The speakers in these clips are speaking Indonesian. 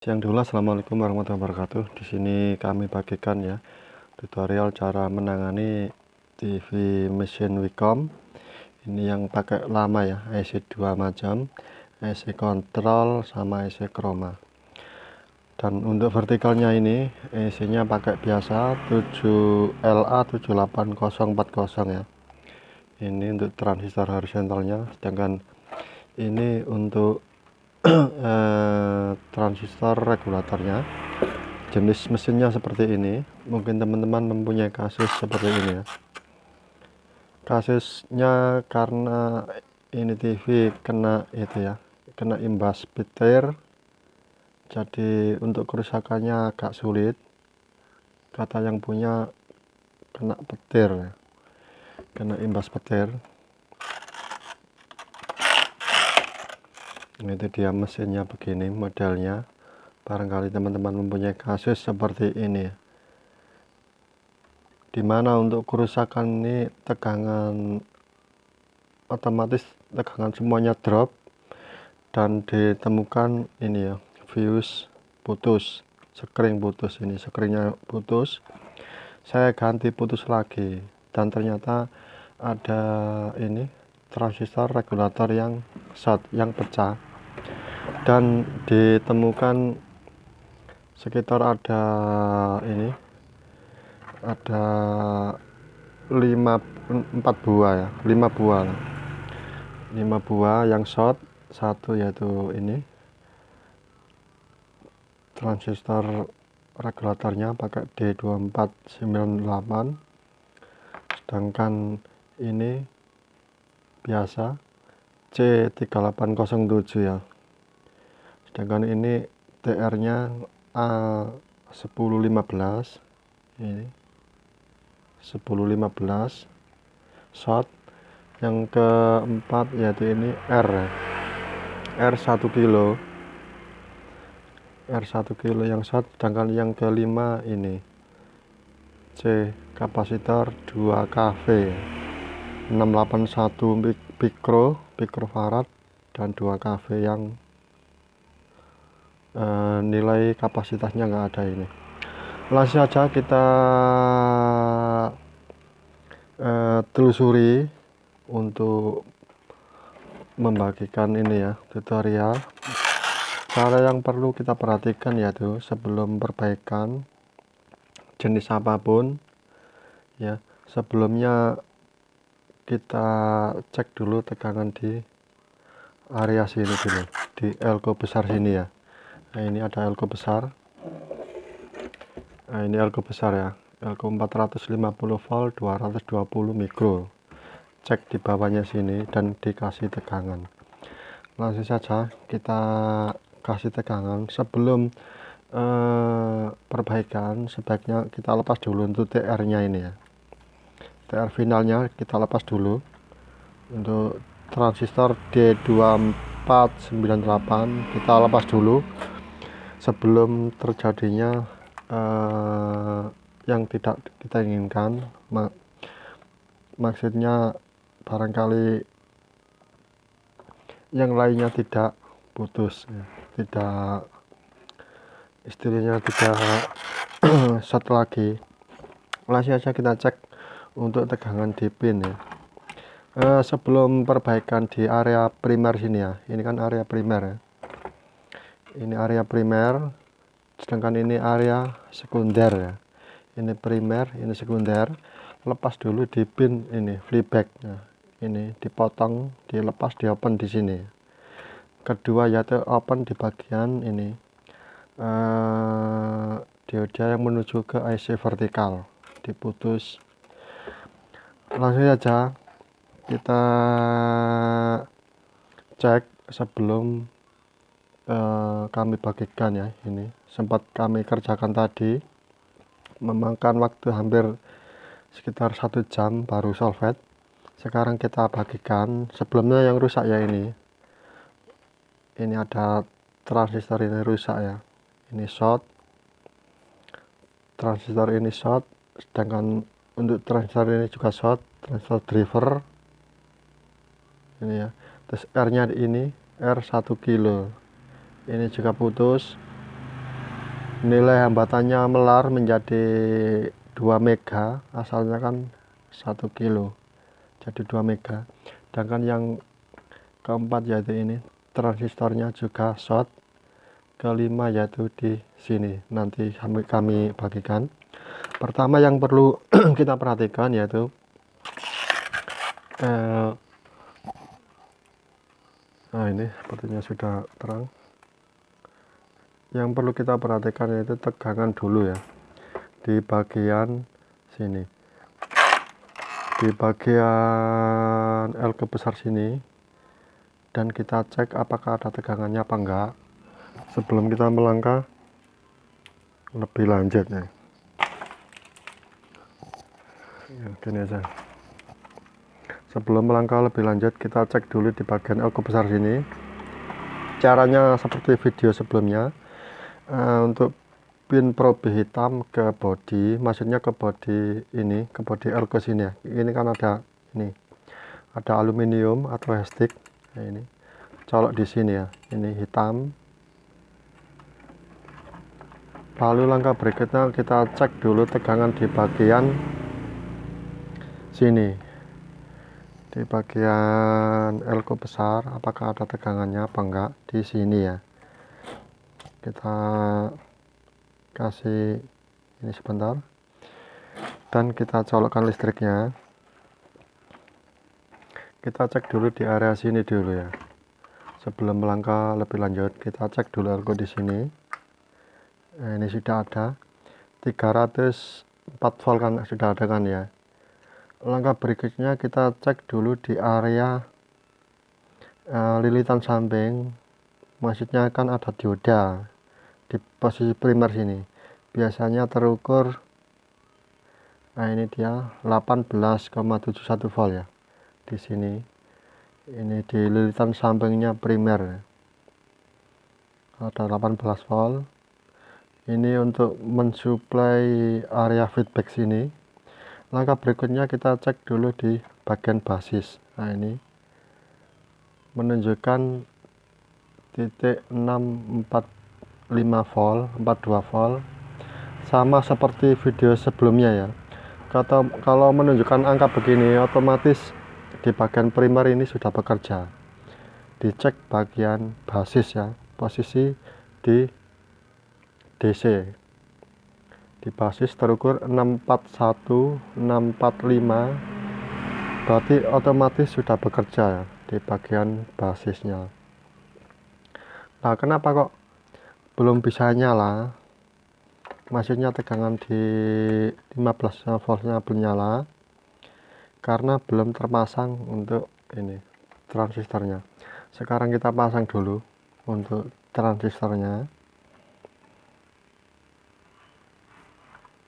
Siang dulu, assalamualaikum warahmatullahi wabarakatuh. Di sini kami bagikan ya tutorial cara menangani TV mesin Wacom. Ini yang pakai lama ya, IC 2 macam, IC kontrol sama IC chroma. Dan untuk vertikalnya ini IC-nya pakai biasa 7LA78040 ya. Ini untuk transistor horizontalnya, sedangkan ini untuk transistor regulatornya. Jenis mesinnya seperti ini. Mungkin teman-teman mempunyai kasus seperti ini ya. Kasusnya karena ini TV kena itu ya, kena imbas petir, jadi untuk kerusakannya agak sulit. Kata yang punya kena petir ya, kena imbas petir. Itu dia mesinnya begini modelnya. Barangkali teman-teman mempunyai kasus seperti ini, dimana untuk kerusakan ini tegangan otomatis, tegangan semuanya drop, dan ditemukan ini ya, fuse putus, sekring putus. Ini sekringnya putus, saya ganti putus lagi, dan ternyata ada ini transistor regulator yang short, yang pecah, dan ditemukan sekitar ada ini, ada 4 buah ya, 5 buah lah. 5 buah yang short, satu yaitu ini transistor regulatornya pakai D2498, sedangkan ini biasa C3807 ya, sedangkan ini TR nya A1015, ini 1015 short. Yang keempat yaitu ini R 1 kilo, R1 kilo yang short, sedangkan yang kelima ini C kapasitor 2 kV 681 pikrofarad dan 2 kV yang nilai kapasitasnya enggak ada ini. Langsung saja kita telusuri untuk membagikan ini ya, tutorial. Cara yang perlu kita perhatikan yaitu sebelum perbaikan jenis apapun ya, sebelumnya kita cek dulu tegangan di area sini dulu, di elko besar sini ya. Nah, ini ada elko besar. Nah, ini elko besar ya, elko 450 volt 220 mikro. Cek di bawahnya sini dan dikasih tegangan. Langsung saja kita kasih tegangan. Sebelum perbaikan, sebaiknya kita lepas dulu untuk TR nya ini ya, TR finalnya kita lepas dulu. Untuk transistor D2498 kita lepas dulu sebelum terjadinya yang tidak kita inginkan. Maksudnya barangkali yang lainnya tidak putus ya, tidak, istilahnya tidak short lagi. Langsung saja kita cek untuk tegangan di pin ya. Sebelum perbaikan di area primer sini ya, ini kan area primer ya, ini area primer, sedangkan ini area sekunder ya. Ini primer, ini sekunder. Lepas dulu di pin ini flyback ya. Ini dipotong, dilepas, di open di sini. Kedua yaitu open di bagian ini dioda yang menuju ke IC vertikal, diputus. Langsung saja kita cek sebelum kami bagikan ya. Ini sempat kami kerjakan tadi, memakan waktu hampir sekitar 1 jam baru solvet. Sekarang kita bagikan. Sebelumnya yang rusak ya, ini ada transistor ini rusak ya, ini short, transistor ini short, sedangkan untuk transistor ini juga short, transistor driver ini ya. Terus R nya ini R 1 kilo, ini juga putus. nilai hambatannya melar menjadi 2 mega, asalnya kan 1 kilo jadi 2 mega. Sedangkan yang keempat yaitu ini transistornya juga short. Kelima yaitu di sini, nanti kami bagikan. Pertama yang perlu kita perhatikan yaitu nah ini sepertinya sudah terang. Yang perlu kita perhatikan yaitu tegangan dulu ya, di bagian sini, di bagian elko besar sini, dan kita cek apakah ada tegangannya apa enggak sebelum kita melangkah lebih lanjut ya. Gini aja, sebelum melangkah lebih lanjut kita cek dulu di bagian elko besar sini. Caranya seperti video sebelumnya. Untuk pin probe hitam ke bodi, maksudnya ke bodi ini, ke bodi elko sini ya. Ini kan ada ini, ada aluminium atau hestik. Nah, ini colok di sini ya, ini hitam. Lalu langkah berikutnya kita cek dulu tegangan di bagian sini, di bagian elko besar, apakah ada tegangannya apa enggak di sini ya. Kita kasih ini sebentar dan kita colokkan listriknya. Kita cek dulu di area sini dulu ya. Sebelum melangkah lebih lanjut, kita cek dulu elko di sini. Nah, ini sudah ada 304 volt kan, sudah ada kan ya. Langkah berikutnya kita cek dulu di area lilitan samping, maksudnya kan ada dioda di posisi primer sini. Biasanya terukur, nah ini dia 18,71 volt ya di sini. Ini di lilitan sampingnya primer ada 18 volt. Ini untuk mensuplai area feedback sini. Langkah berikutnya kita cek dulu di bagian basis. Nah ini menunjukkan titik 645 volt, 42 volt, sama seperti video sebelumnya ya. Kalau menunjukkan angka begini, otomatis di bagian primer ini sudah bekerja. Dicek bagian basis ya, posisi di DC, di basis terukur 641 645, berarti otomatis sudah bekerja ya di bagian basisnya. Nah, kenapa kok belum bisa nyala, maksudnya tegangan di 15 voltnya belum nyala? Karena belum terpasang untuk ini transistornya. Sekarang kita pasang dulu untuk transistornya.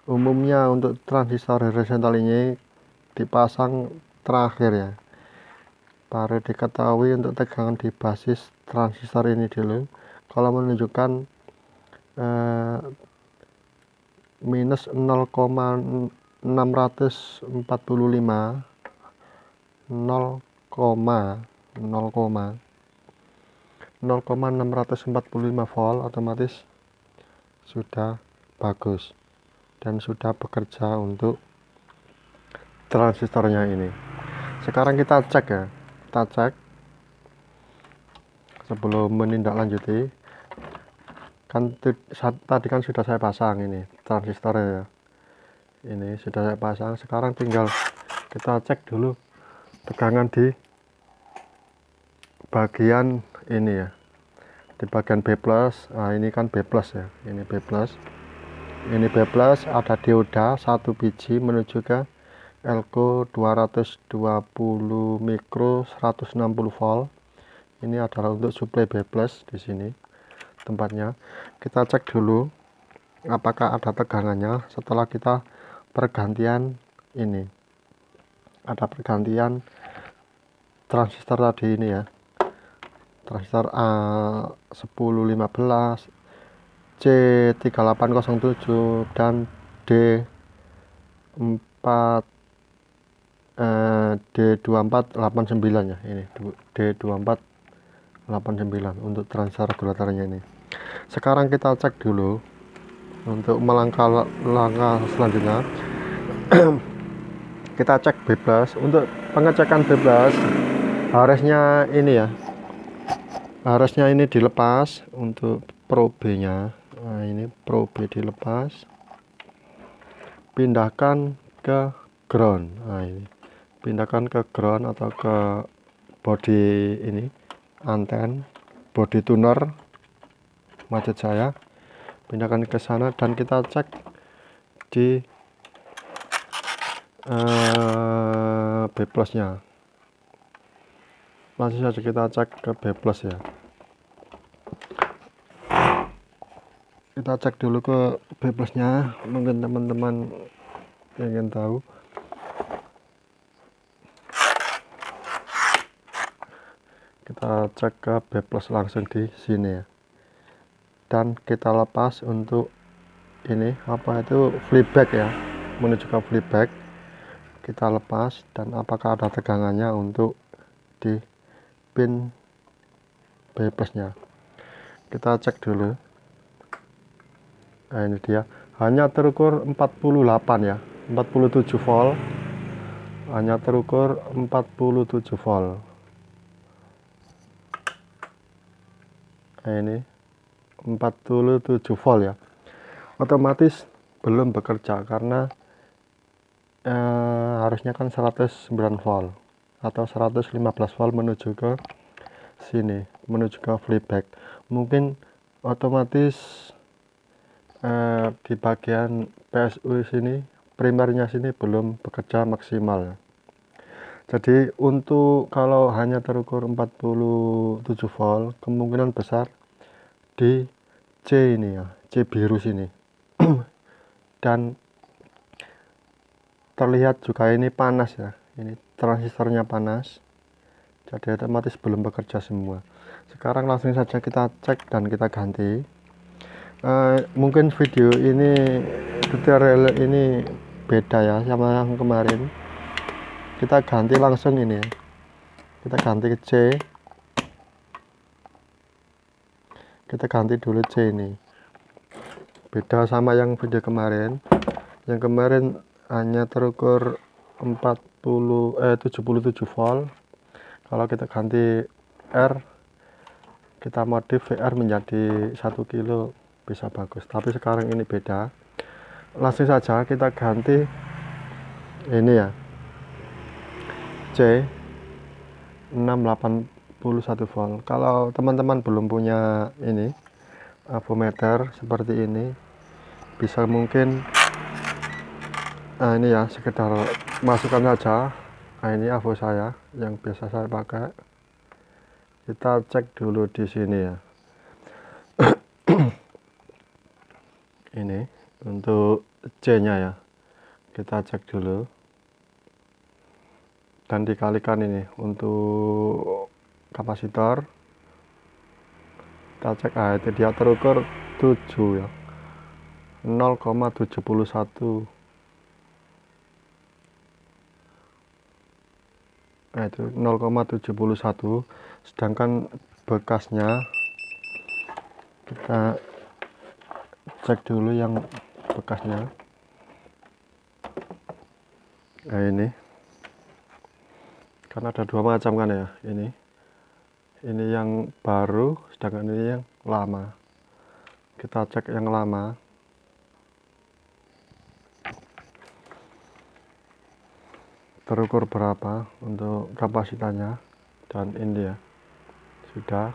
Umumnya untuk transistor horizontal ini dipasang terakhir ya, baru diketahui untuk tegangan di basis transistor ini dulu. Kalau menunjukkan minus 0,645 0,645 volt, otomatis sudah bagus dan sudah bekerja untuk transistornya ini. Sekarang kita cek ya, kita cek sebelum menindaklanjuti. Kan tadi kan sudah saya pasang ini transistornya ya, ini sudah saya pasang. Sekarang tinggal kita cek dulu tegangan di bagian ini ya, di bagian B+. Nah, ini kan B+ ya, ini B+. Ini B+, ada dioda 1 biji menuju ke elko 220 mikro 160 volt. Ini adalah untuk suplai B+ di sini tempatnya. Kita cek dulu apakah ada tegangannya setelah kita pergantian ini. Ada pergantian transistor tadi ini ya. Transistor A1015, C3807 dan D2489 ya, ini D2489 untuk transistor regulatornya ini. Sekarang kita cek dulu Untuk langkah selanjutnya kita cek B+. Untuk pengecekan B+, harusnya ini dilepas untuk probe nya. Nah, ini probe dilepas, pindahkan ke ground. Nah, ini pindahkan ke ground atau ke body ini, anten body tuner maksud saya, pindahkan ke sana dan kita cek di B+ nya. Langsung saja kita cek ke B+ ya. Kita cek dulu ke B+ nya, mungkin teman-teman ingin tahu. Kita cek ke B+ langsung di sini ya, dan kita lepas untuk ini flyback ya, menuju ke flyback. Kita lepas dan apakah ada tegangannya untuk di pin B+ nya. Kita cek dulu. Nah, ini dia, hanya terukur 48 ya, 47 volt, hanya terukur 47 volt. Nah, ini 47 volt ya, otomatis belum bekerja karena harusnya kan 109 volt atau 115 volt menuju ke sini, menuju ke flyback. Mungkin otomatis di bagian PSU sini, primernya sini belum bekerja maksimal. Jadi untuk kalau hanya terukur 47 volt, kemungkinan besar di C ini ya, C biru sini. Dan terlihat juga ini panas ya, ini transistornya panas, jadi otomatis belum bekerja semua. Sekarang langsung saja kita cek dan kita ganti. Mungkin video ini, tutorial ini beda ya sama yang kemarin. Kita ganti langsung ini ya, kita ganti ke C, kita ganti dulu C ini. Beda sama yang video kemarin. Yang kemarin hanya terukur 77 volt. Kalau kita ganti R, kita modif VR menjadi 1 kilo, bisa bagus. Tapi sekarang ini beda. Langsung saja kita ganti ini ya, C 681 volt. Kalau teman-teman belum punya ini avometer seperti ini, bisa mungkin ini ya, sekedar masukkan saja. Nah, ini avo saya yang biasa saya pakai. Kita cek dulu di sini ya. Ini untuk C nya ya, kita cek dulu dan dikalikan ini untuk kapasitor. Kita cek, itu dia terukur 7 ya, 0,71. Nah, itu 0,71. Sedangkan bekasnya kita cek dulu yang bekasnya. Nah, ini kan ada dua macam kan ya, ini yang baru, sedangkan ini yang lama. Kita cek yang lama. Terukur berapa untuk kapasitannya, dan ini ya sudah.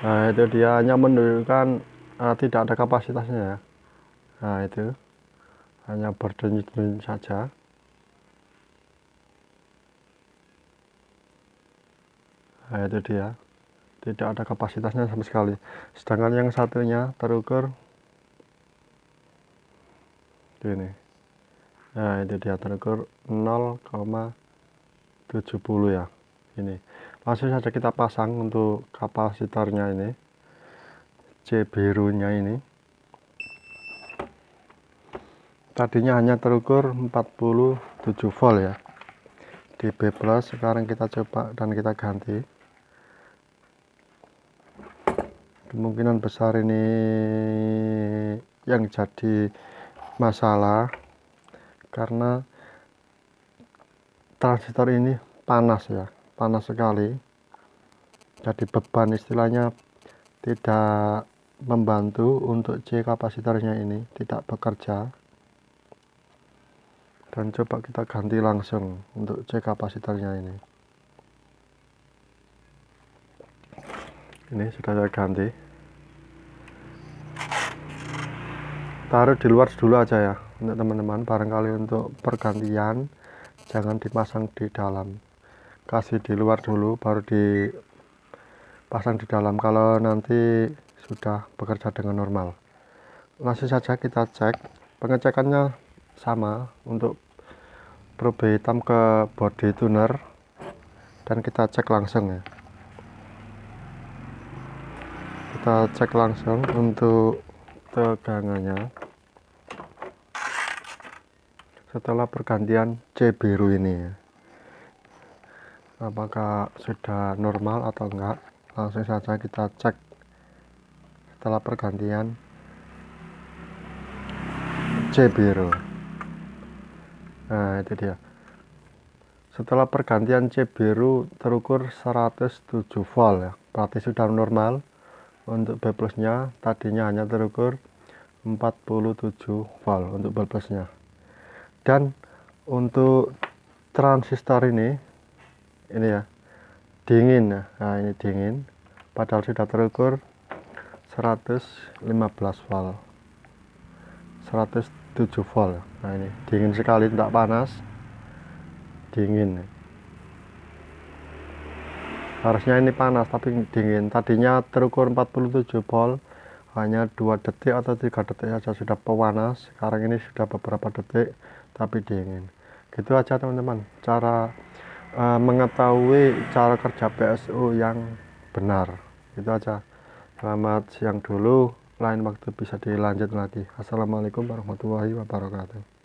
Nah, itu dia hanya menunjukkan tidak ada kapasitasnya ya. Nah, itu hanya berdenyut-denyut saja. Nah, itu dia, tidak ada kapasitasnya sama sekali. Sedangkan yang satunya terukur ini. Nah, itu dia terukur 0,70 ya. Ini langsung saja kita pasang untuk kapasitornya ini, C birunya ini. Tadinya hanya terukur 47 volt ya di B+. Sekarang kita coba dan kita ganti. Kemungkinan besar ini yang jadi masalah karena transistor ini panas ya, panas sekali, jadi beban istilahnya tidak membantu untuk C kapasitornya ini tidak bekerja. Dan coba kita ganti langsung untuk C kapasitornya ini sudah saya ganti, taruh di luar dulu aja ya untuk teman-teman, barangkali untuk pergantian jangan dipasang di dalam, kasih di luar dulu baru dipasang di dalam kalau nanti sudah bekerja dengan normal. Langsung saja kita cek, pengecekannya sama untuk probe hitam ke body tuner, dan kita cek langsung ya, kita cek langsung untuk tegangannya setelah pergantian C biru ini ya, apakah sudah normal atau enggak. Langsung saja kita cek setelah pergantian C biru. Nah itu dia, setelah pergantian C biru terukur 107 volt ya, berarti sudah normal. Untuk B plusnya tadinya hanya terukur 47 volt untuk B plusnya. Dan untuk transistor ini ya dingin ya, nah ini dingin padahal sudah terukur 115 volt, 107 volt. Nah ini dingin sekali, tidak panas, dingin. Harusnya ini panas tapi dingin. Tadinya terukur 47 volt, hanya 2 detik atau 3 detik saja sudah panas. Sekarang ini sudah beberapa detik tapi dingin. Gitu aja teman-teman, cara mengetahui cara kerja PSU yang benar. Itu aja. Selamat siang dulu, lain waktu bisa dilanjut lagi. Assalamualaikum warahmatullahi wabarakatuh.